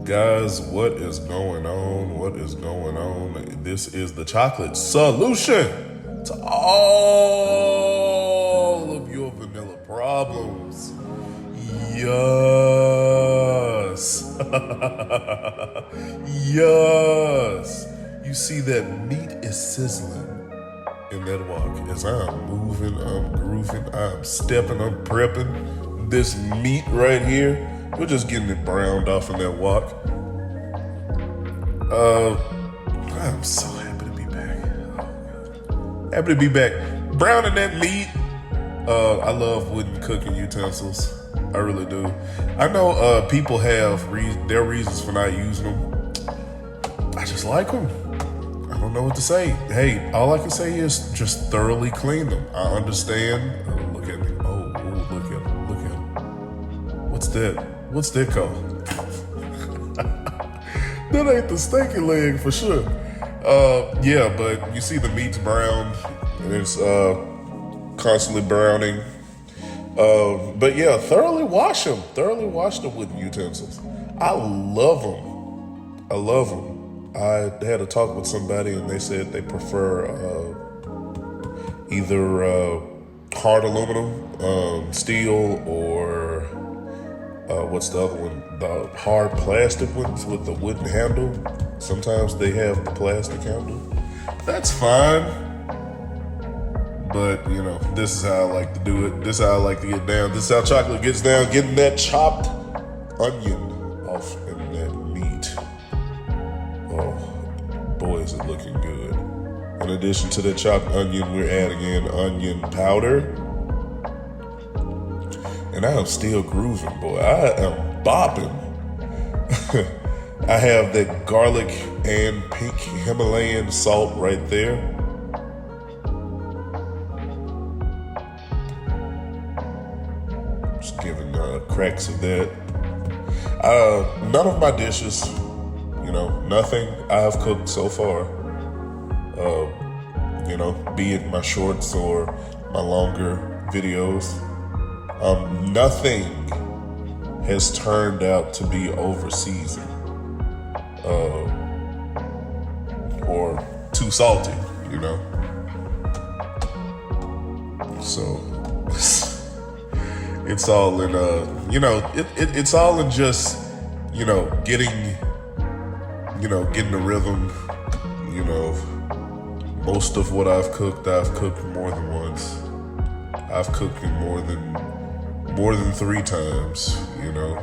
Guys, what is going on? What is going on? This is the chocolate solution to all of your vanilla problems. Yes. Yes. You see, that meat is sizzling in that wok as I'm moving, I'm grooving, I'm stepping, I'm prepping this meat right here. We're just getting it browned off in that wok. I'm so happy to be back. Oh, God. Happy to be back. Browning that meat. I love wooden cooking utensils. I really do. I know people have their reasons for not using them. I just like them. I don't know what to say. Hey, all I can say is just thoroughly clean them. I understand. Look at me. Oh, look at him. Look at him. What's that? What's that called? That ain't the stinky leg for sure. Yeah, but you see the meat's browned and it's constantly browning. But yeah, thoroughly wash them. Thoroughly wash the wooden utensils. I love them. I love them. I had a talk with somebody and they said they prefer either hard aluminum, steel, or what's the other one? The hard plastic ones with the wooden handle. Sometimes they have the plastic handle. That's fine. But, you know, this is how I like to do it. This is how I like to get down. This is how chocolate gets down. Getting that chopped onion off in that meat. Oh, boy, is it looking good. In addition to the chopped onion, we're adding in onion powder. And I am still grooving, boy. I am bopping. I have that garlic and pink Himalayan salt right there. Just giving cracks of that. None of my dishes, you know, nothing I have cooked so far, you know, be it my shorts or my longer videos, nothing has turned out to be over seasoned or too salty, you know. So it's all in you know, it's all in just, you know, getting the rhythm. You know, most of what I've cooked more than once. I've cooked it more than 3 times, you know.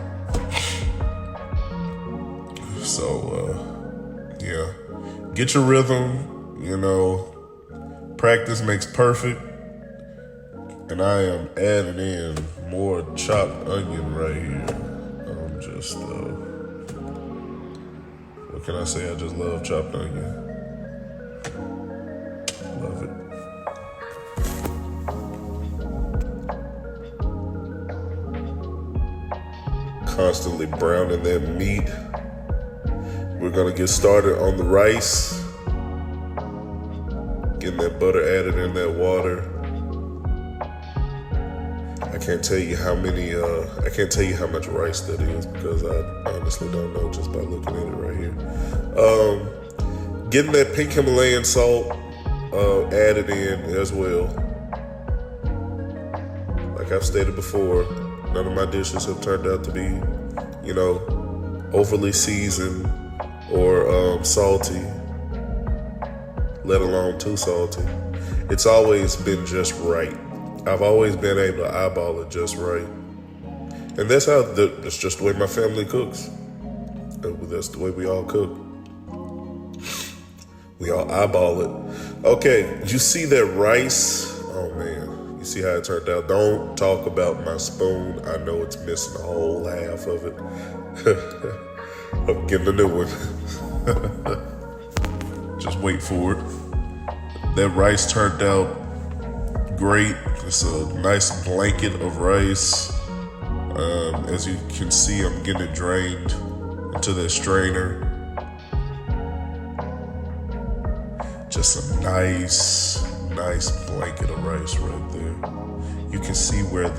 So yeah, get your rhythm, you know. Practice makes perfect. And I am adding in more chopped onion right here. I'm just, what can I say? I just love chopped onion. Love it. Constantly browning that meat. We're gonna get started on the rice. Getting that butter added in that water. I can't tell you how much rice that is because I honestly don't know just by looking at it right here. Getting that pink Himalayan salt added in as well. Like I've stated before, none of my dishes have turned out to be, you know, overly seasoned or salty, let alone too salty. It's always been just right. I've always been able to eyeball it just right. And that's just the way my family cooks. That's the way we all cook. We all eyeball it. Okay, did you see that rice? Oh man, you see how it turned out? Don't talk about my spoon. I know it's missing a whole half of it. I'm getting a new one. Just wait for it. That rice turned out great. It's a nice blanket of rice. As you can see, I'm getting it drained into that strainer. Just a nice blanket of rice right there. You can see where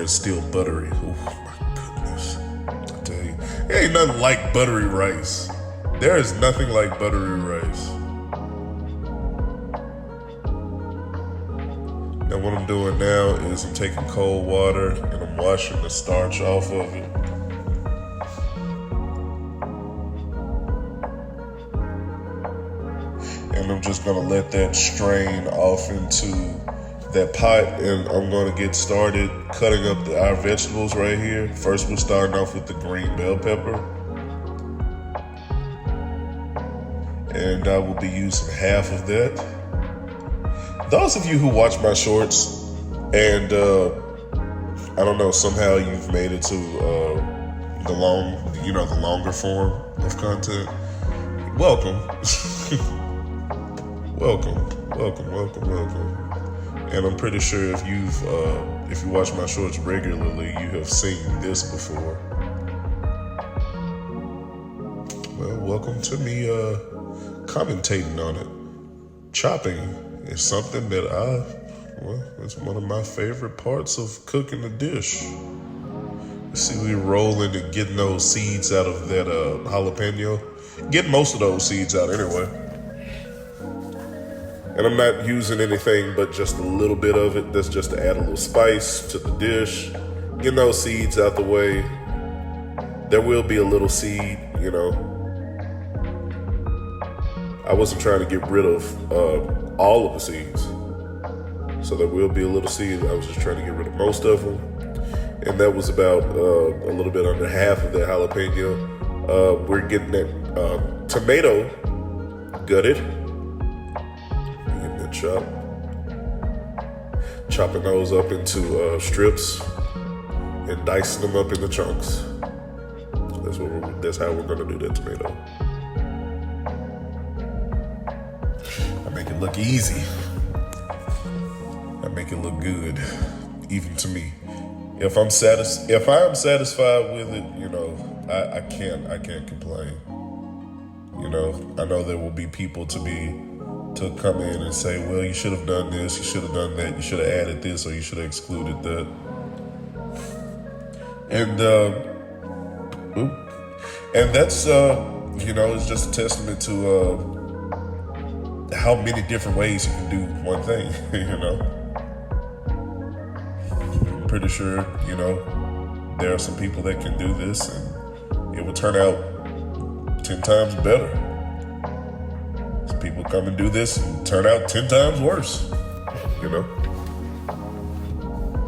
it's still buttery. Oh my goodness. I tell you. ain't nothing like buttery rice. There is nothing like buttery rice. And what I'm doing now is I'm taking cold water and I'm washing the starch off of it. And I'm just gonna let that strain off into that pot, and I'm gonna get started cutting up our vegetables right here. First, we're starting off with the green bell pepper. And I will be using half of that. Those of you who watch my shorts and I don't know, somehow you've made it to the longer form of content. Welcome. welcome. And I'm pretty sure if you watch my shorts regularly, you have seen this before. Well, welcome to me commentating on it. Chopping is something that it's one of my favorite parts of cooking a dish. You see we rolling and getting those seeds out of that jalapeno. Get most of those seeds out anyway. And I'm not using anything but just a little bit of it. That's just to add a little spice to the dish. Getting those seeds out the way. There will be a little seed, I wasn't trying to get rid of all of the seeds. So there will be a little seed. I was just trying to get rid of most of them. And that was about a little bit under half of that jalapeno. We're getting that tomato gutted. Getting that chopped. Chopping those up into strips and dicing them up into chunks. That's how we're gonna do that tomato. I make it look easy. I make it look good, even to me. If I am satisfied with it, I can't complain. I know there will be people to come in and say, well, you should have done this, you should have done that, you should have added this, or you should have excluded that. And that's it's just a testament to how many different ways you can do one thing. I'm pretty sure there are some people that can do this and it will turn out 10 times better. Some people come and do this and turn out 10 times worse.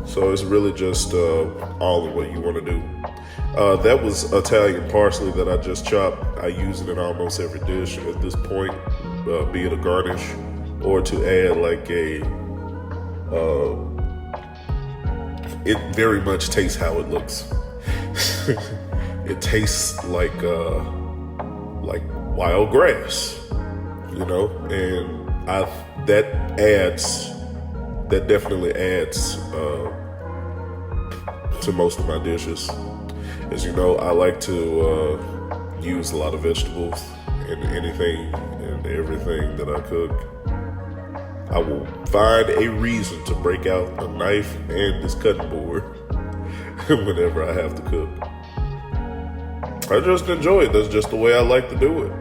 So it's really just all of what you want to do. That was Italian parsley that I just chopped. I use it in almost every dish at this point, be it a garnish or to add like it very much tastes how it looks. It tastes like wild grass, and that definitely adds to most of my dishes. As you know, I like to use a lot of vegetables in anything and everything that I cook. I will find a reason to break out a knife and this cutting board whenever I have to cook. I just enjoy it. That's just the way I like to do it.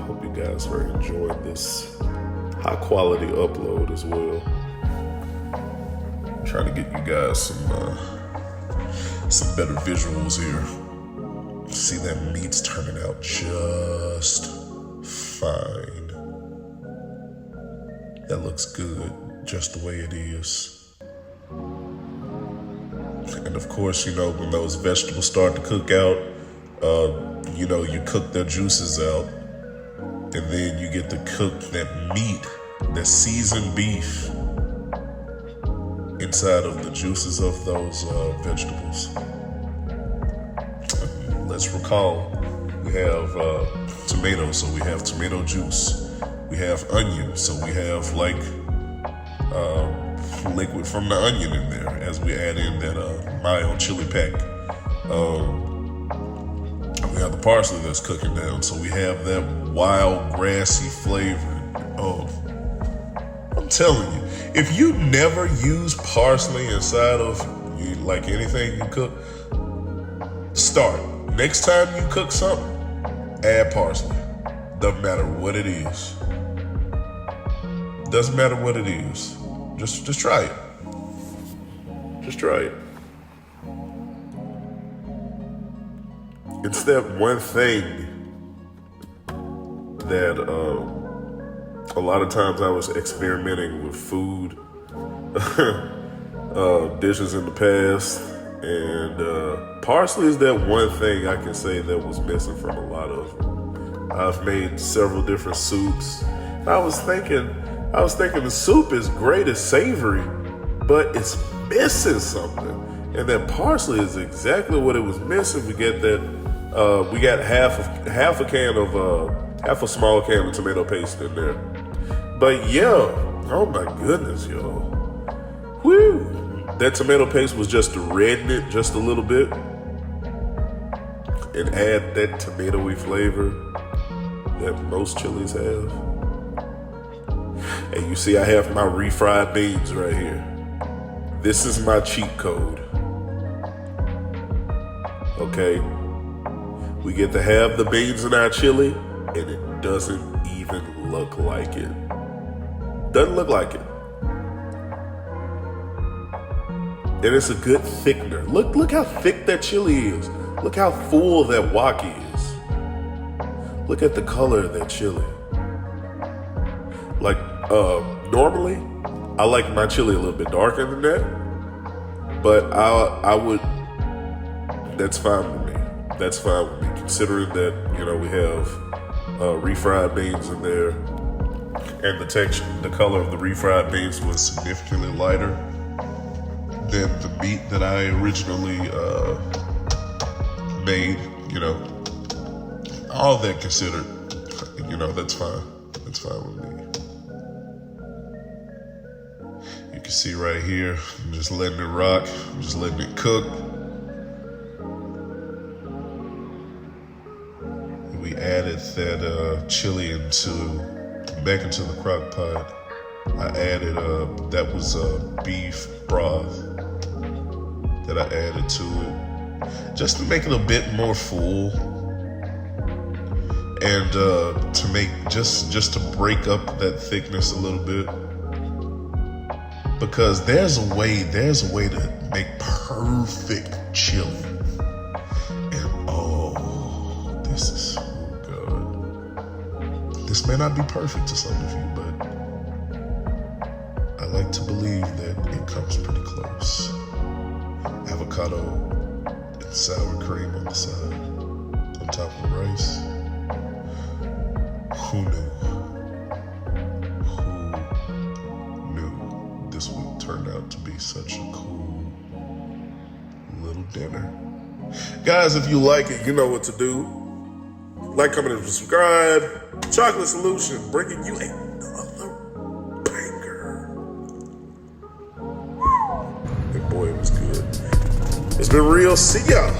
Hope you guys are enjoying this high quality upload as well. Trying to get you guys some better visuals here. See, that meat's turning out just fine. That looks good, just the way it is. And of course, when those vegetables start to cook out, you cook their juices out, and then you get to cook that meat, that seasoned beef, inside of the juices of those vegetables. Let's recall, we have tomatoes, so we have tomato juice. We have onion, so we have liquid from the onion in there as we add in that mild chili pack. We have the parsley that's cooking down, so we have that wild grassy flavor. Oh, I'm telling you, if you never use parsley inside of anything you cook, Start. Next time you cook something, add parsley. Doesn't matter what it is. Doesn't matter what it is. Just try it. Just try it. It's that one thing that a lot of times I was experimenting with food dishes in the past, and parsley is that one thing I can say that was missing from a lot of them. I've made several different soups. I was thinking the soup is great, it's savory, but it's missing something. And that parsley is exactly what it was missing. We got half a small can of tomato paste in there. But yeah, oh my goodness, y'all. Woo! That tomato paste was just to redden it just a little bit and add that tomatoey flavor that most chilies have. And you see I have my refried beans right here. This is my cheat code. Okay? We get to have the beans in our chili and it doesn't even look like it. Doesn't look like it. And it's a good thickener. Look how thick that chili is. Look how full that wok is. Look at the color of that chili. Like, normally, I like my chili a little bit darker than that. But I would, that's fine with me. That's fine with me. Considering that, we have refried beans in there. And the color of the refried beans was significantly lighter than the meat that I originally made, all that considered, that's fine. That's fine with me. You can see right here, I'm just letting it rock, I'm just letting it cook. We added that chili back into the crock pot. I added, that was beef broth that I added to it, just to make it a bit more full, and to make just to break up that thickness a little bit, because there's a way to make perfect chili, and this is so good. This may not be perfect to some of you, but I like to believe that it comes pretty close. Avocado and sour cream on the side, on top of the rice. Who knew this would turn out to be such a cool little dinner? Guys, if you like it, you know what to do. Like, comment, and subscribe. Chocolate Solution, bringing you another banger. And boy, it was good. It's been real. See ya.